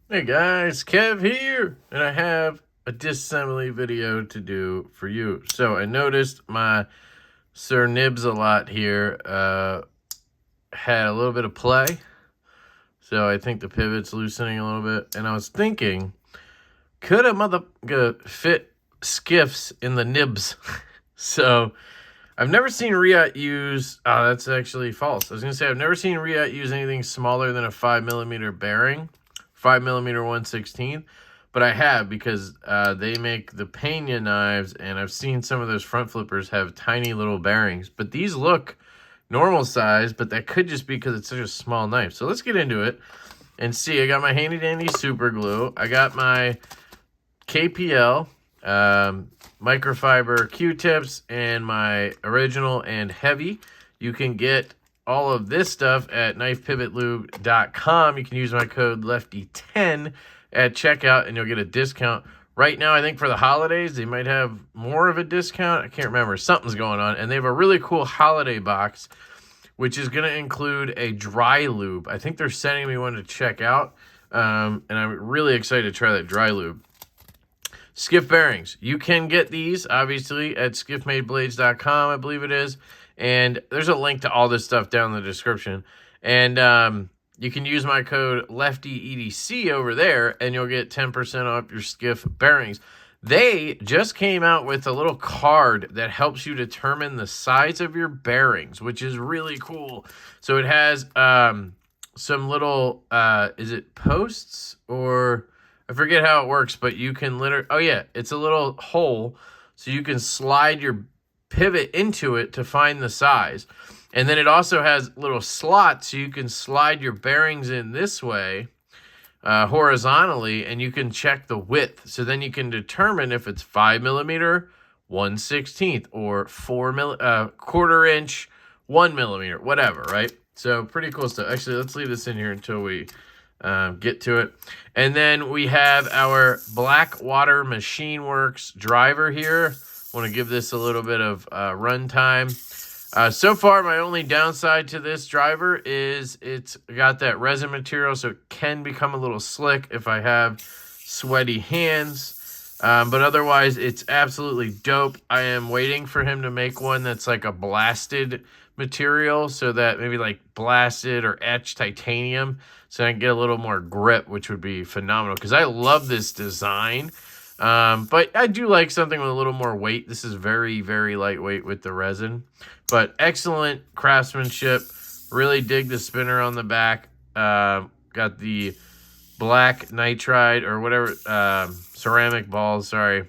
Hey guys, Kev here, and I have a disassembly video to do for you. So I noticed my Sir Nibs a lot here had a little bit of play. So I think the pivot's loosening a little bit. And I was thinking, could a mother fit Skiffs in the nibs? So I've never seen Reassembly use, that's actually false. I was going to say, I've never seen Reassembly use anything smaller than a 5mm bearing. 5mm 1/16, but I have because they make the Pena knives, and I've seen some of those front flippers have tiny little bearings, but these look normal size, but that could just be because it's such a small knife. So let's get into it and see. I got my handy dandy super glue. I got my KPL microfiber Q-tips and my original and heavy. You can get all of this stuff at knifepivotlube.com. You can use my code LeftyEDC at checkout, and you'll get a discount. Right now, I think for the holidays, they might have more of a discount. I can't remember. Something's going on. And they have a really cool holiday box, which is going to include a dry lube. I think they're sending me one to check out, and I'm really excited to try that dry lube. Skiff bearings. You can get these, obviously, at skiffmadeblades.com, I believe it is. And there's a link to all this stuff down in the description. And you can use my code LeftyEDC over there, and you'll get 10% off your Skiff bearings. They just came out with a little card that helps you determine the size of your bearings, which is really cool. So it has some little, is it posts or... I forget how it works, but you can literally... Oh, yeah, it's a little hole, so you can slide your pivot into it to find the size. And then it also has little slots, so you can slide your bearings in this way horizontally, and you can check the width. So then you can determine if it's 5mm 1/16 or 1/4 inch 1mm, whatever, right? So pretty cool stuff. Actually, let's leave this in here until we get to it. And then we have our Blackwater Machine Works driver here. Want to give this a little bit of run time. So far, my only downside to this driver is it's got that resin material, so it can become a little slick if I have sweaty hands. But otherwise, it's absolutely dope. I am waiting for him to make one that's like a blasted material, so that maybe like blasted or etched titanium, so I can get a little more grip, which would be phenomenal because I love this design. But I do like something with a little more weight. This is very, very lightweight with the resin, but excellent craftsmanship. Really dig the spinner on the back. Got the black nitride or whatever, ceramic balls, sorry.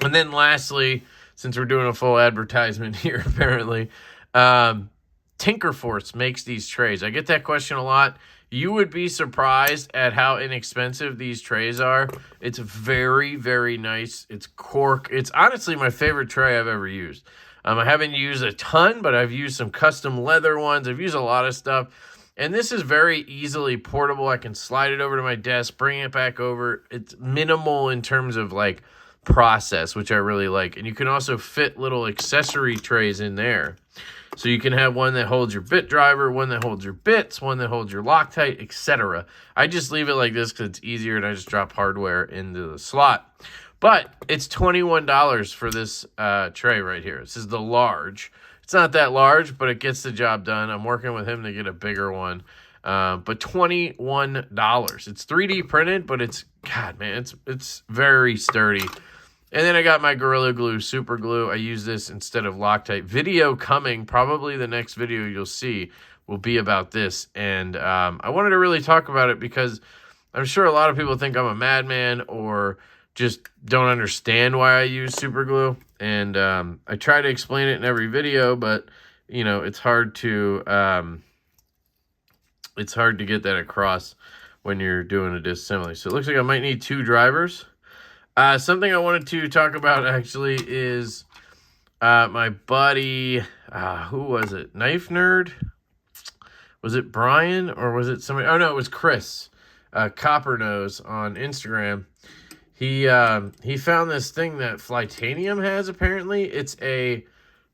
And then lastly, since we're doing a full advertisement here, apparently, Tinkerforce makes these trays. I get that question a lot. You would be surprised at how inexpensive these trays are. It's very, very nice. It's cork. It's honestly my favorite tray I've ever used. I haven't used a ton, but I've used some custom leather ones. I've used a lot of stuff. And this is very easily portable. I can slide it over to my desk, bring it back over. It's minimal in terms of like process, which I really like. And you can also fit little accessory trays in there. So you can have one that holds your bit driver, one that holds your bits, one that holds your Loctite, etc. I just leave it like this because it's easier, and I just drop hardware into the slot. But it's $21 for this tray right here. This is the large. It's not that large, but it gets the job done. I'm working with him to get a bigger one. But $21. It's 3D printed, but it's, God, man, it's very sturdy. And then I got my Gorilla Glue super glue. I use this instead of Loctite. Video coming, probably the next video you'll see will be about this. And I wanted to really talk about it because I'm sure a lot of people think I'm a madman or just don't understand why I use super glue. And I try to explain it in every video, but you know, it's hard to get that across when you're doing a disassembly. So it looks like I might need 2 drivers. Something I wanted to talk about actually is my buddy, who was it? Knife Nerd? Was it Brian or was it somebody? Oh, no, it was Chris, Copper Nose on Instagram. He found this thing that Flytanium has, apparently. It's a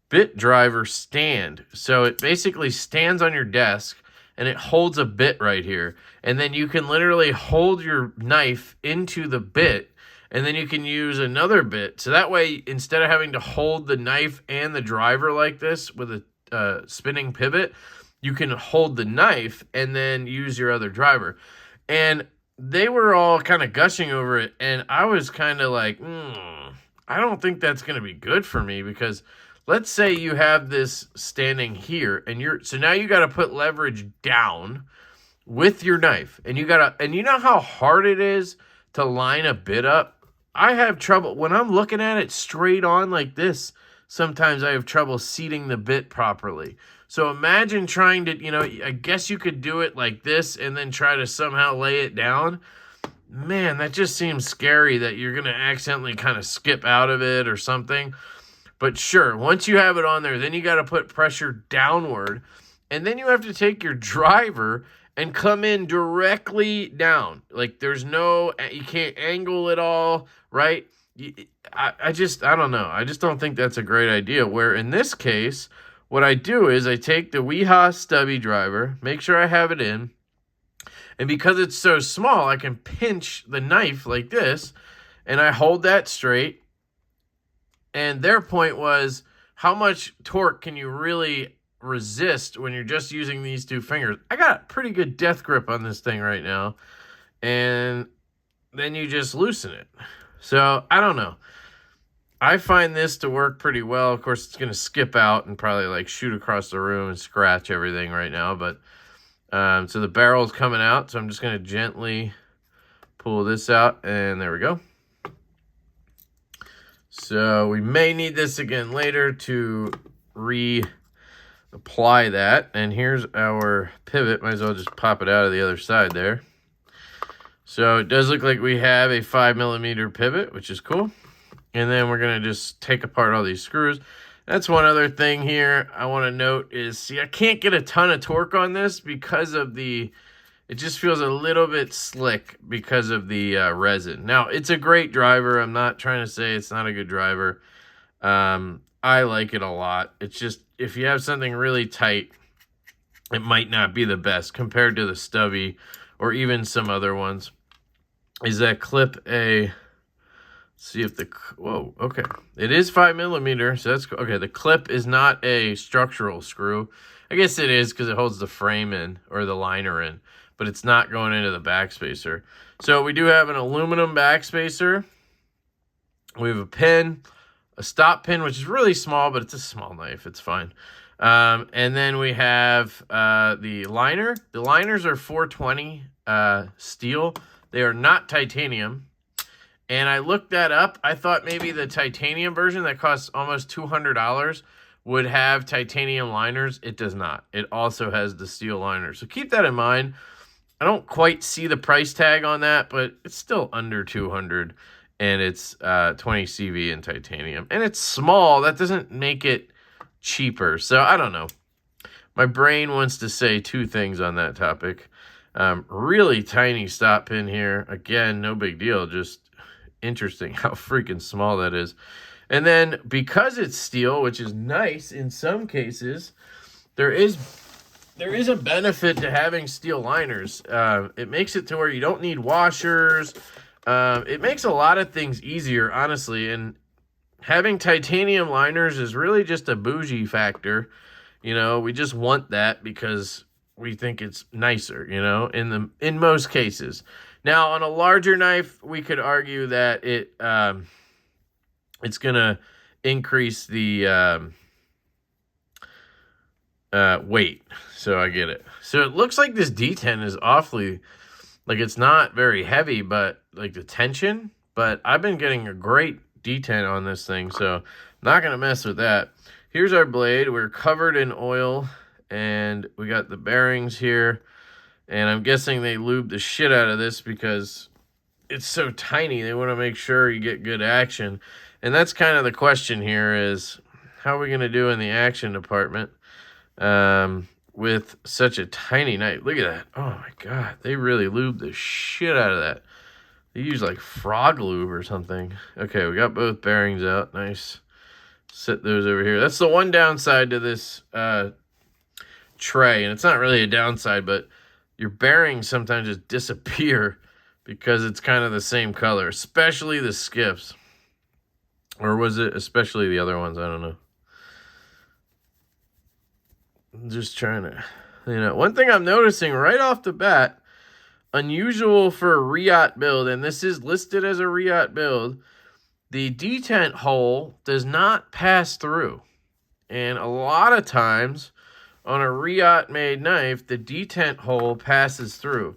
bit driver stand. So it basically stands on your desk, and it holds a bit right here. And then you can literally hold your knife into the bit, and then you can use another bit. So that way, instead of having to hold the knife and the driver like this with a spinning pivot, you can hold the knife and then use your other driver. And they were all kind of gushing over it, and I was kind of like, I don't think that's going to be good for me, because let's say you have this standing here, and so now you got to put leverage down with your knife, and you know how hard it is to line a bit up. I have trouble when I'm looking at it straight on like this. Sometimes I have trouble seating the bit properly. So imagine trying to, I guess you could do it like this and then try to somehow lay it down. Man, that just seems scary that you're going to accidentally kind of skip out of it or something. But sure, once you have it on there, then you got to put pressure downward. And then you have to take your driver and come in directly down. Like you can't angle it all, right? I don't know. I just don't think that's a great idea. Where in this case, what I do is I take the Weehaw stubby driver, make sure I have it in, and because it's so small, I can pinch the knife like this, and I hold that straight. And their point was, how much torque can you really resist when you're just using these two fingers? I got a pretty good death grip on this thing right now, and then you just loosen it. So I don't know. I find this to work pretty well. Of course, it's going to skip out and probably like shoot across the room and scratch everything right now. But so the barrel's coming out, so I'm just going to gently pull this out, and there we go. So we may need this again later to reapply that. And here's our pivot. Might as well just pop it out of the other side there. So it does look like we have a 5mm pivot, which is cool. And then we're going to just take apart all these screws. That's one other thing here I want to note is, see, I can't get a ton of torque on this because of it just feels a little bit slick because of the resin. Now, it's a great driver. I'm not trying to say it's not a good driver. I like it a lot. It's just, if you have something really tight, it might not be the best compared to the stubby or even some other ones. Is that clip a... See if whoa, okay. It is 5mm, so that's okay. The clip is not a structural screw. I guess it is because it holds the frame in, or the liner in, but it's not going into the backspacer. So we do have an aluminum backspacer. We have a pin, a stop pin, which is really small, but it's a small knife. It's fine. And then we have the liner. The liners are 420 steel. They are not titanium. And I looked that up. I thought maybe the titanium version that costs almost $200 would have titanium liners. It does not. It also has the steel liners. So keep that in mind. I don't quite see the price tag on that, but it's still under $200. And it's 20 CV in titanium. And it's small. That doesn't make it cheaper. So I don't know. My brain wants to say two things on that topic. Really tiny stop pin here. Again, no big deal. Just interesting how freaking small that is. And then because it's steel, which is nice in some cases, there is a benefit to having steel liners. It makes it to where you don't need washers. It makes a lot of things easier, honestly. And having titanium liners is really just a bougie factor. You know, we just want that because we think it's nicer, you know, in most cases. Now, on a larger knife, we could argue that it's going to increase the weight. So I get it. So it looks like this detent is awfully, like, it's not very heavy, but like the tension. But I've been getting a great detent on this thing, so I'm not going to mess with that. Here's our blade. We're covered in oil, and we got the bearings here. And I'm guessing they lube the shit out of this because it's so tiny. They want to make sure you get good action. And that's kind of the question here is, how are we going to do in the action department with such a tiny knife? Look at that. Oh, my God. They really lube the shit out of that. They use like frog lube or something. Okay, we got both bearings out. Nice. Set those over here. That's the one downside to this tray, and it's not really a downside, but your bearings sometimes just disappear because it's kind of the same color, especially the Skiffs. Or was it especially the other ones? I don't know. I'm just trying to, one thing I'm noticing right off the bat, unusual for a Reatt build, and this is listed as a Reatt build, the detent hole does not pass through. And a lot of times on a Reatt made knife, the detent hole passes through.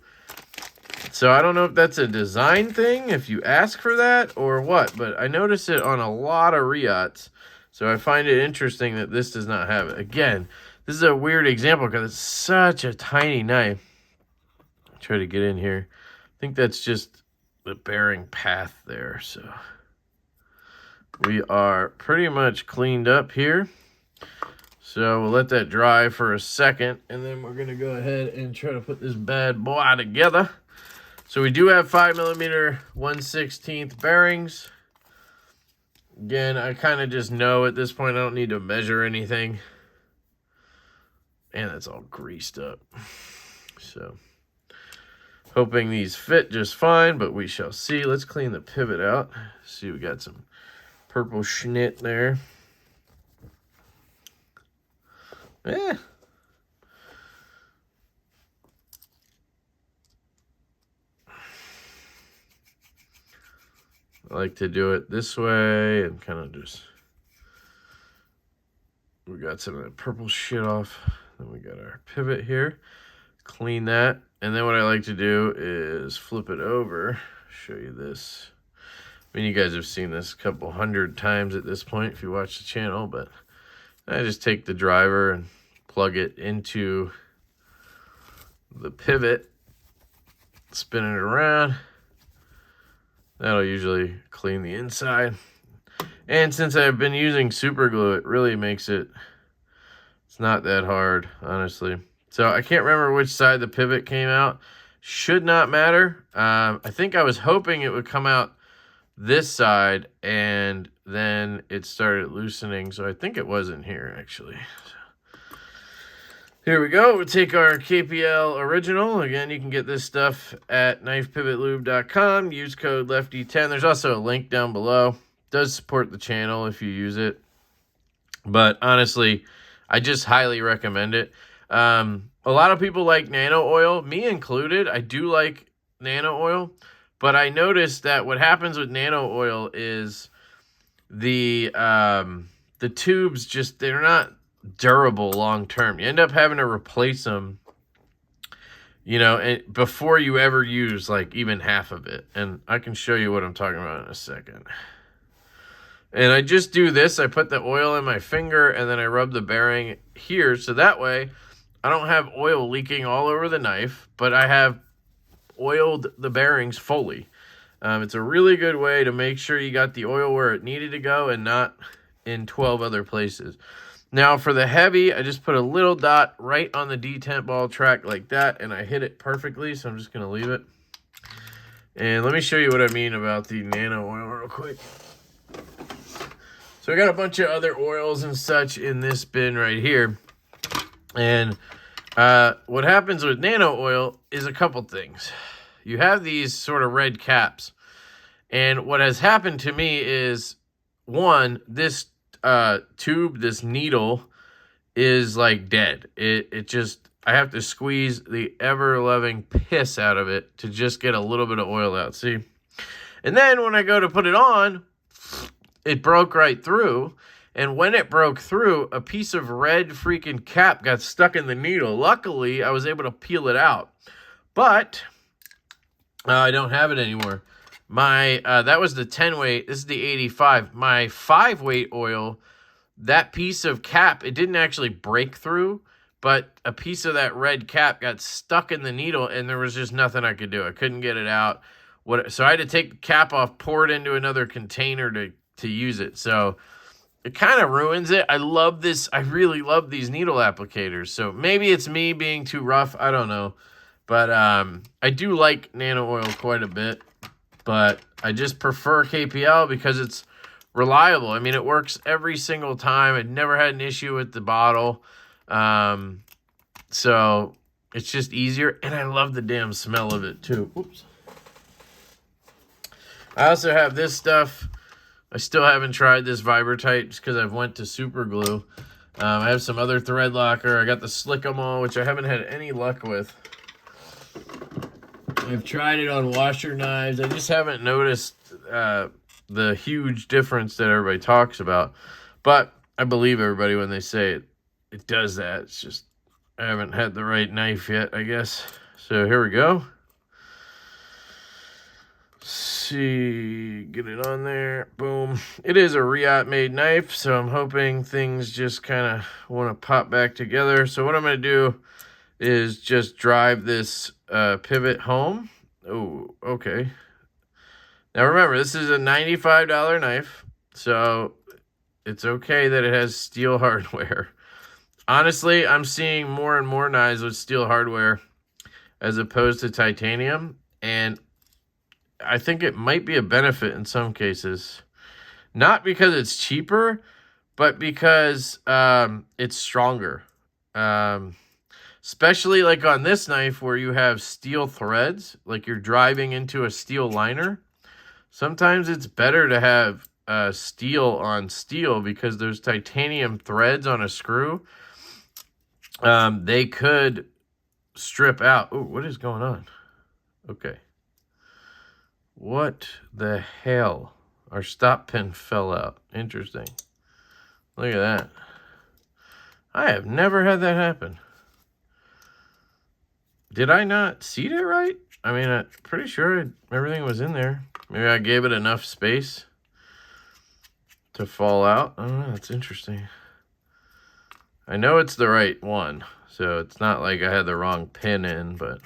So I don't know if that's a design thing, if you ask for that or what, but I notice it on a lot of Reatts. So I find it interesting that this does not have it. Again, this is a weird example because it's such a tiny knife. I'll try to get in here. I think that's just the bearing path there. So we are pretty much cleaned up here. So we'll let that dry for a second, and then we're going to go ahead and try to put this bad boy together. So we do have 5mm 1/16 bearings. Again, I kind of just know at this point I don't need to measure anything. And it's all greased up. So hoping these fit just fine, but we shall see. Let's clean the pivot out. See, we got some purple schnit there. Yeah. I like to do it this way and kind of just, we got some of that purple shit off. Then we got our pivot here. Clean that. And then what I like to do is flip it over. Show you this. I mean, you guys have seen this a couple hundred times at this point if you watch the channel, but I just take the driver and plug it into the pivot, spin it around. That'll usually clean the inside. And since I've been using super glue, it really makes it, it's not that hard, honestly. So I can't remember which side the pivot came out. Should not matter. I think I was hoping it would come out this side, and then it started loosening. So I think it wasn't here, actually. Here we go. We'll take our KPL original. Again, you can get this stuff at knifepivotlube.com. Use code LeftyEDC. There's also a link down below. It does support the channel if you use it. But honestly, I just highly recommend it. A lot of people like Nano Oil, me included. I do like Nano Oil. But I noticed that what happens with Nano Oil is the tubes just, they're not durable long term. You end up having to replace them, before you ever use like even half of it. And I can show you what I'm talking about in a second. And I just do this. I put the oil in my finger and then I rub the bearing here. So that way I don't have oil leaking all over the knife, but I have oiled the bearings fully. It's a really good way to make sure you got the oil where it needed to go and not in 12 other places. Now for the heavy, I just put a little dot right on the detent ball track like that, and I hit it perfectly, so I'm just going to leave it. And let me show you what I mean about the Nano Oil real quick. So I got a bunch of other oils and such in this bin right here. And what happens with Nano Oil is a couple things. You have these sort of red caps. And what has happened to me is, one, this tube, this needle is like dead. It just, I have to squeeze the ever-loving piss out of it to just get a little bit of oil out. See? And then when I go to put it on, it broke right through. And when it broke through, a piece of red freaking cap got stuck in the needle. Luckily, I was able to peel it out. But I don't have it anymore. My that was the 10 weight. This is the 85. My 5 weight oil, that piece of cap, it didn't actually break through, but a piece of that red cap got stuck in the needle, and there was just nothing I could do. I couldn't get it out. So I had to take the cap off, pour it into another container to use it. So it kind of ruins it. I love this. I really love these needle applicators. So maybe it's me being too rough. I don't know. But I do like Nano Oil quite a bit. But I just prefer KPL because it's reliable. I mean, it works every single time. I never had an issue with the bottle. So it's just easier, and I love the damn smell of it too. Oops. I also have this stuff. I still haven't tried this Vibratight just because I've went to super glue. I have some other thread locker. I got the Slick-O-Mo, which I haven't had any luck with. I've tried it on washer knives. I just haven't noticed the huge difference that everybody talks about. But I believe everybody when they say it does that. It's just I haven't had the right knife yet, I guess. So here we go. See, get it on there. Boom. It is a Riot made knife, so I'm hoping things just kind of want to pop back together. So what I'm going to do is just drive this pivot home. Oh, okay. Now remember, this is a $95 knife, so it's okay that it has steel hardware. Honestly, I'm seeing more and more knives with steel hardware as opposed to titanium, and I think it might be a benefit in some cases. Not because it's cheaper, but because it's stronger. Especially like on this knife where you have steel threads, like you're driving into a steel liner. Sometimes it's better to have steel on steel because there's titanium threads on a screw. They could strip out. Oh, what is going on? Okay. What the hell? Our stop pin fell out. Interesting. Look at that. I have never had that happen. Did I not seat it right? I mean, I'm pretty sure everything was in there. Maybe I gave it enough space to fall out. I don't know. That's interesting. I know it's the right one, so it's not like I had the wrong pin in, but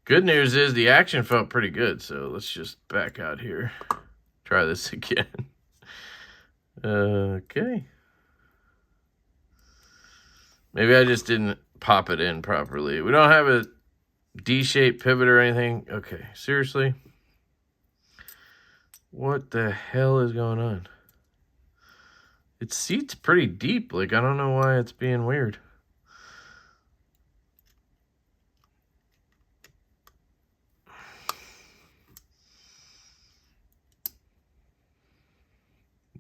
good news is the action felt pretty good, so let's just back out here. Try this again. Okay. Maybe I just didn't pop it in properly. We don't have a D-shaped pivot or anything. Okay, seriously? What the hell is going on? It seats pretty deep. Like, I don't know why it's being weird.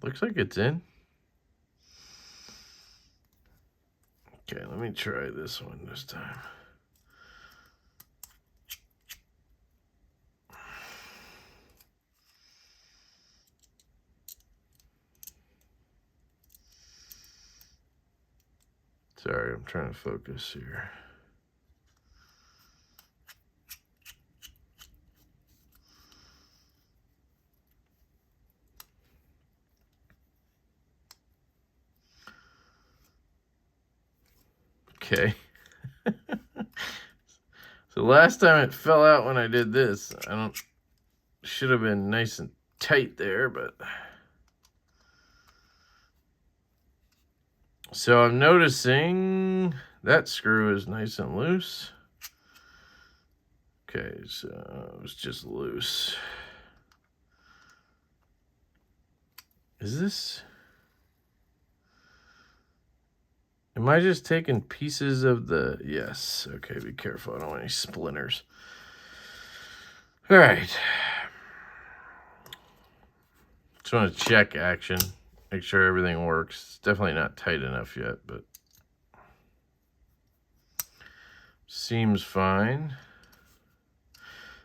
Looks like it's in. Okay, let me try this one this time. Sorry, I'm trying to focus here. Okay. So last time it fell out when I did this. Should have been nice and tight there, but. So I'm noticing that screw is nice and loose. Okay, so it's just loose. Is this? Am I just taking pieces of the... Yes. Okay, be careful. I don't want any splinters. All right. Just want to check action. Make sure everything works. It's definitely not tight enough yet, but... Seems fine.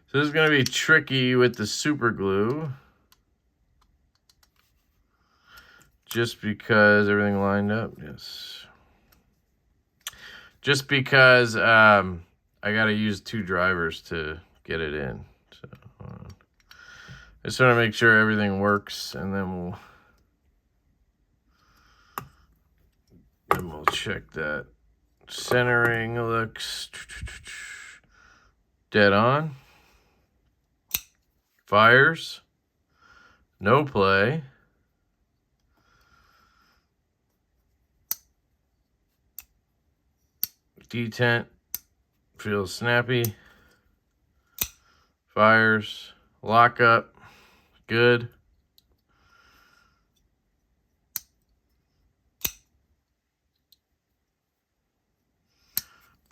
So this is going to be tricky with the super glue. Just because everything lined up. Yes. Just because I got to use 2 drivers to get it in. So I just want to make sure everything works, and then we'll check that. Centering looks dead on. Fires. No play. Detent feels snappy. Fires. Lock up. Good.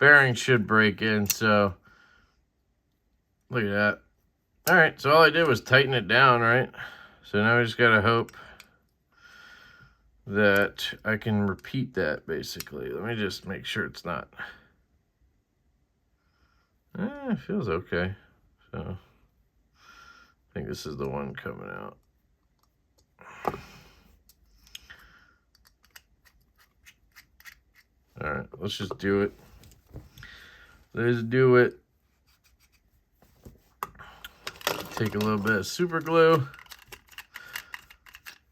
bearing should break in, so look at that. All right, so all I did was tighten it down, right? So now I just gotta hope that I can repeat that, basically. Let me just make sure it's not. It feels okay. So I think this is the one coming out. All right, let's just do it. Let's do it. Take a little bit of super glue.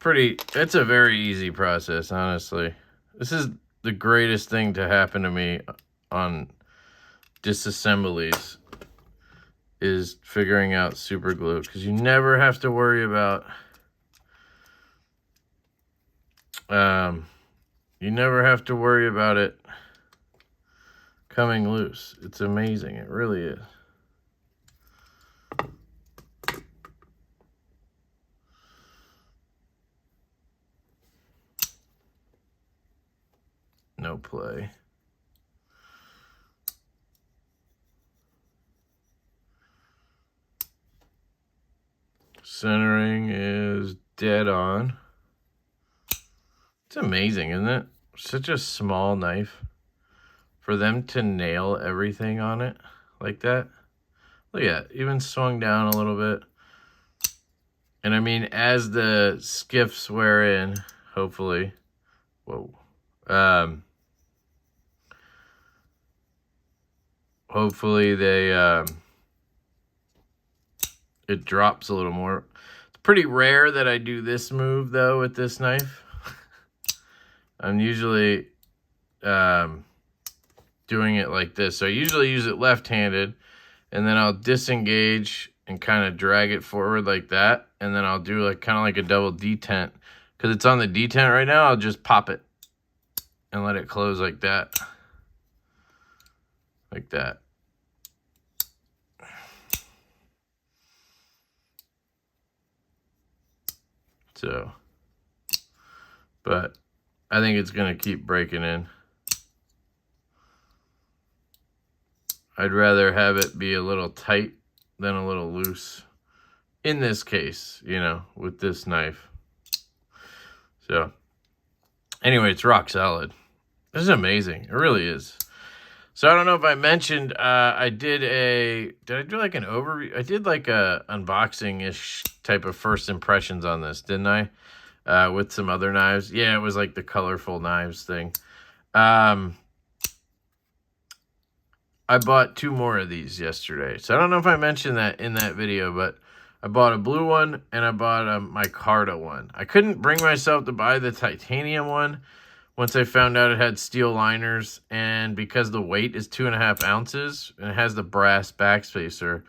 It's a very easy process, honestly. This is the greatest thing to happen to me on disassemblies, is figuring out super glue, because you never have to worry about it coming loose. It's amazing. It really is. No play. Centering is dead on. It's amazing, isn't it? Such a small knife. For them to nail everything on it like that. Look at that. Even swung down a little bit. And I mean, as the skiffs wear in, hopefully. Whoa. Hopefully they it drops a little more. It's pretty rare that I do this move though with this knife. I'm usually doing it like this. So I usually use it left-handed, and then I'll disengage and kind of drag it forward like that, and then I'll do like kind of like a double detent. Because it's on the detent right now, I'll just pop it and let it close like that. Like that. So, but I think it's going to keep breaking in. I'd rather have it be a little tight than a little loose. In this case, you know, with this knife. So, anyway, it's rock solid. This is amazing. It really is. So I don't know if I mentioned, did I do like an overview? I did like a unboxing-ish type of first impressions on this, didn't I? With some other knives. Yeah, it was like the colorful knives thing. I bought 2 more of these yesterday. So I don't know if I mentioned that in that video, but I bought a blue one and I bought a micarta one. I couldn't bring myself to buy the titanium one once I found out it had steel liners, and because the weight is 2.5 ounces and it has the brass backspacer.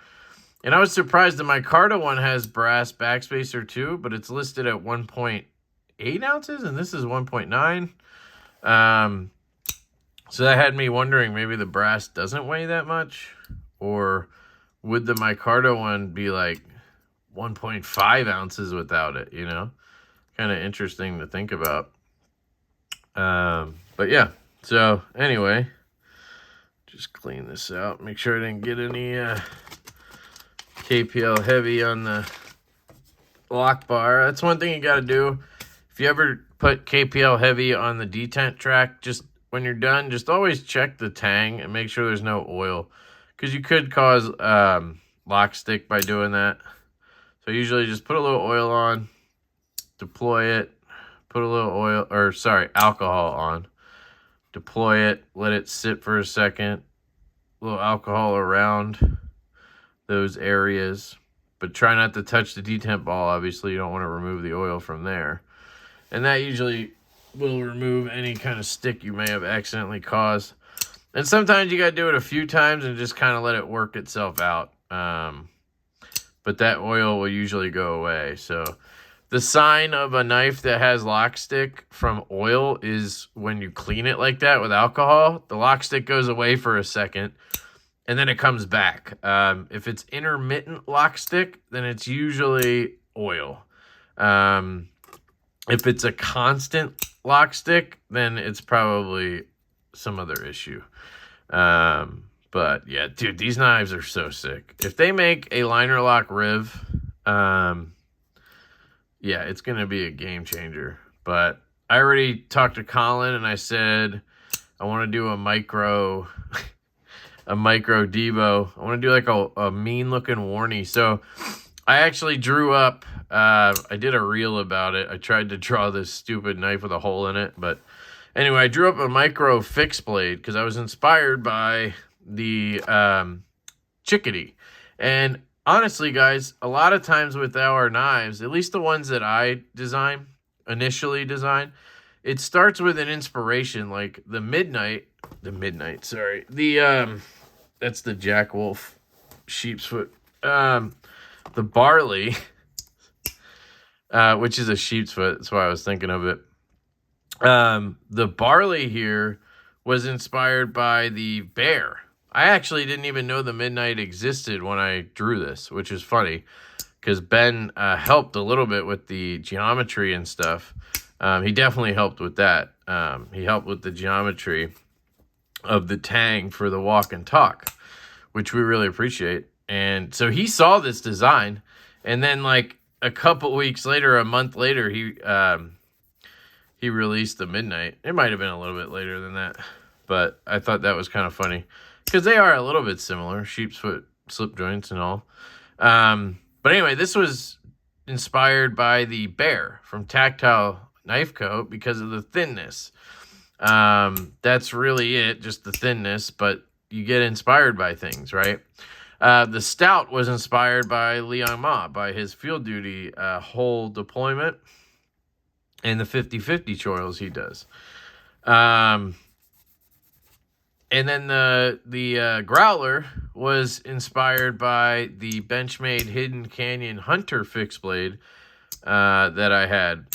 And I was surprised the micarta one has brass backspacer too, but it's listed at 1.8 ounces and this is 1.9. So that had me wondering, maybe the brass doesn't weigh that much, or would the micarta one be like 1.5 ounces without it, you know? Kind of interesting to think about. But yeah, so anyway, just clean this out. Make sure I didn't get any KPL heavy on the lock bar. That's one thing you got to do. If you ever put KPL heavy on the detent track, just when you're done, just always check the tang and make sure there's no oil, because you could cause lock stick by doing that. So usually just put a little oil on, deploy it, put a little alcohol on, deploy it, let it sit for a second, a little alcohol around those areas, but try not to touch the detent ball. Obviously, you don't want to remove the oil from there. And that usually will remove any kind of stick you may have accidentally caused. And sometimes you got to do it a few times and just kind of let it work itself out. But that oil will usually go away. So the sign of a knife that has lock stick from oil is when you clean it like that with alcohol, the lock stick goes away for a second and then it comes back. If it's intermittent lock stick, then it's usually oil. If it's a constant lock stick, then it's probably some other issue. But yeah, dude, these knives are so sick. If they make a liner lock riv, yeah, it's going to be a game changer. But I already talked to Colin and I said, I want to do a micro, a micro Devo. I want to do like a mean looking warnie. So I actually drew up, I did a reel about it. I tried to draw this stupid knife with a hole in it. But anyway, I drew up a micro fixed blade because I was inspired by the chickadee. And honestly, guys, a lot of times with our knives, at least the ones that I initially design, it starts with an inspiration like the midnight, sorry. That's the Jack Wolf sheep's foot. The barley, which is a sheep's foot. That's why I was thinking of it. The barley here was inspired by the bear. I actually didn't even know the midnight existed when I drew this, which is funny because Ben helped a little bit with the geometry and stuff. He definitely helped with that. He helped with the geometry of the tang for the walk and talk, which we really appreciate. And so he saw this design, and then like a couple weeks later, a month later, he released the midnight. It might have been a little bit later than that, but I thought that was kind of funny because they are a little bit similar, sheep's foot slip joints and all. But anyway, this was inspired by the bear from Tactile Knife Co. because of the thinness. That's really it, just the thinness, but you get inspired by things, right? The stout was inspired by Leon Ma, by his field duty hole deployment and the 50-50 choils he does. And then the Growler was inspired by the Benchmade Hidden Canyon Hunter fixed blade that I had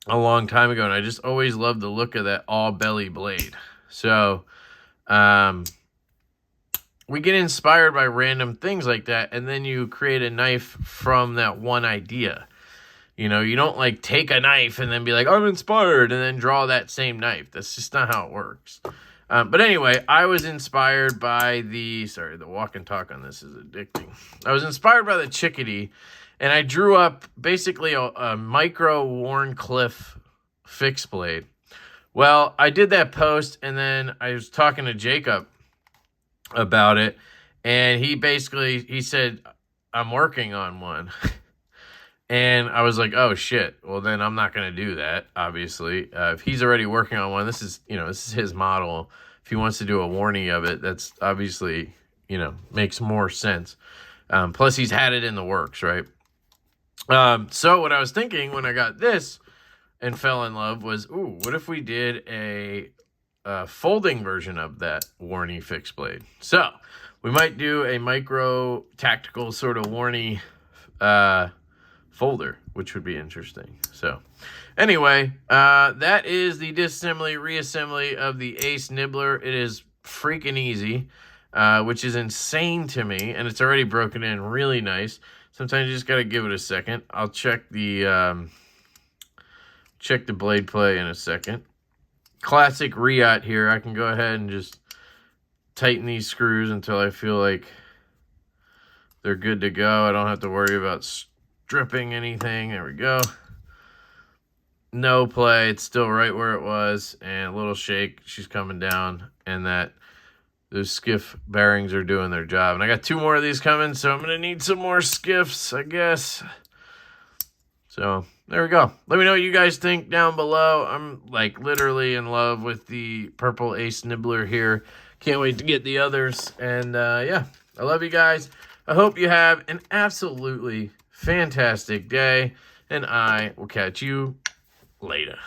a long time ago. And I just always loved the look of that all belly blade. So we get inspired by random things like that. And then you create a knife from that one idea. You know, you don't like take a knife and then be like, I'm inspired, and then draw that same knife. That's just not how it works. But anyway, I was inspired by the walk and talk on this is addicting. I was inspired by the chickadee, and I drew up basically a micro Warncliffe fixed blade. Well, I did that post, and then I was talking to Jacob about it, and he said, I'm working on one. And I was like, oh, shit. Well, then I'm not going to do that, obviously. If he's already working on one, this is his model. If he wants to do a warning of it, that's obviously, makes more sense. Plus, he's had it in the works, right? So what I was thinking when I got this and fell in love was, ooh, what if we did a folding version of that Warnie fixed blade? So we might do a micro tactical sort of Warnie folder, which would be interesting. So anyway, that is the disassembly reassembly of the Ace Nibbler. It is freaking easy, which is insane to me, and it's already broken in really nice. Sometimes you just got to give it a second. I'll check the blade play in a second. Classic Riot here. I can go ahead and just tighten these screws until I feel like they're good to go. I don't have to worry about stripping anything. There we go. No play. It's still right where it was. And a little shake. She's coming down. And those Skiff bearings are doing their job. And I got 2 more of these coming, so I'm going to need some more Skiffs, I guess. So there we go. Let me know what you guys think down below. I'm like literally in love with the purple Ace Nibbler here. Can't wait to get the others. And yeah, I love you guys. I hope you have an absolutely fantastic day, and I will catch you later.